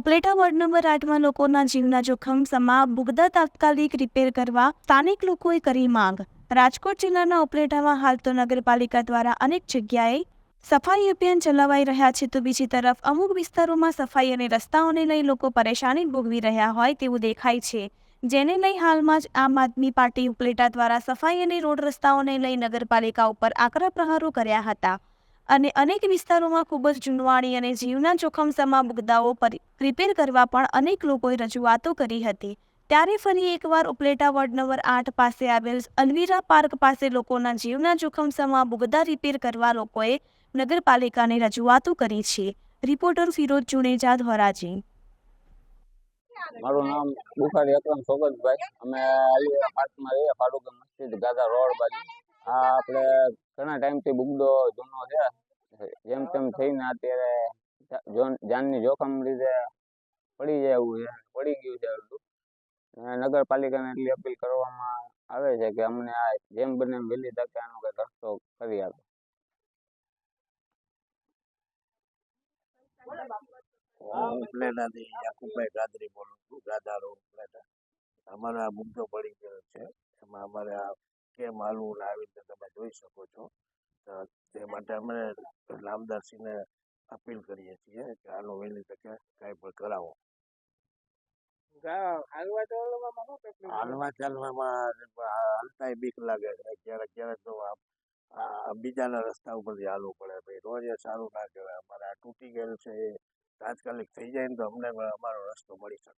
Upleta ward number 8માં લોકોના જીવના જોખમ સમા બુગદા તાત્કાલિક રિપેર કરવા સ્થાનિક લોકોએ કરી માંગ। રાજકોટ જિલ્લાના ઉપલેટામાં હાલ તો નગરપાલિકા દ્વારા અનેક જગ્યાએ સફાઈ અભિયાન ચલાવાઈ રહ્યા છે, તો બીજી તરફ અમુક વિસ્તારોમાં સફાઈ અને રસ્તાઓને લઈ લોકો પરેશાની ભોગવી રહ્યા હોય તેવું દેખાય છે, જેને લઈ હાલમાં જ આમ આદમી પાર્ટી ઉપલેટા દ્વારા સફાઈ અને રોડ રસ્તાઓને લઈ નગરપાલિકા ઉપર આકરા પ્રહારો કર્યા હતા અને અનેક વિસ્તારોમાં ખૂબ જ જૂનવાણી અને જીવના જોખમ સમા બુગદાઓ રિપેર કરવા પણ અનેક લોકોએ રજૂઆતો કરી હતી। ત્યારે ફરી એકવાર ઉપલેટા વોર્ડ નંબર 8 પાસે આવેલ અલવીરા પાર્ક પાસે લોકોના જીવના જોખમ સમા બુગદા રિપેર કરવા લોકોએ નગરપાલિકાને રજૂઆતો કરી છે। રિપોર્ટર ફિરોજ જુનેજા, ધોરાજી। મારું નામ બુખારી અકરમ સોગતભાઈ। અમે અલવીરા પાર્કમાં રહીએ, ફારૂક મસ્જિદ ગાદા રોડ બાજુ। આ આપણે ઘણા ટાઈમથી બુગદો જૂનો છે, જેમ તેમ થઈને અત્યારે જાનની જોખમ લીધે પડી જાય એવું છે, પડી ગયું છે અડધું। નગરપાલિકાને એટલી અપીલ કરવામાં આવે છે કે અમને આ જેમ બને એમ વહેલી તકે આનો કંઈક રસ્તો કરી આપે। હું ઉપલેટાથી યાકુબભાઈ ગાદરી બોલું છું, ગાદા રોડ ઉપલેટા। અમારે આ મુદ્દો પડી ગયો છે, એમાં અમારે આ કેમ હાલવું ને આવી રીતે તમે જોઈ શકો છો। તો તે માટે અમે નામદારશ્રીને અપીલ કરીએ છીએ કે આનું વહેલી તકે કાંઈ પણ કરાવો। હાલવા ચાલવામાં હાલતાય બીક લાગે છે, ક્યારેક ક્યારેક તો બીજાના રસ્તા ઉપરથી હાલવું પડે, ભાઈ રોજ એ સારું ના કહેવાય। અમારે આ તૂટી ગયેલ છે, એ તાત્કાલિક થઈ જાય ને તો અમને અમારો રસ્તો મળી શકે।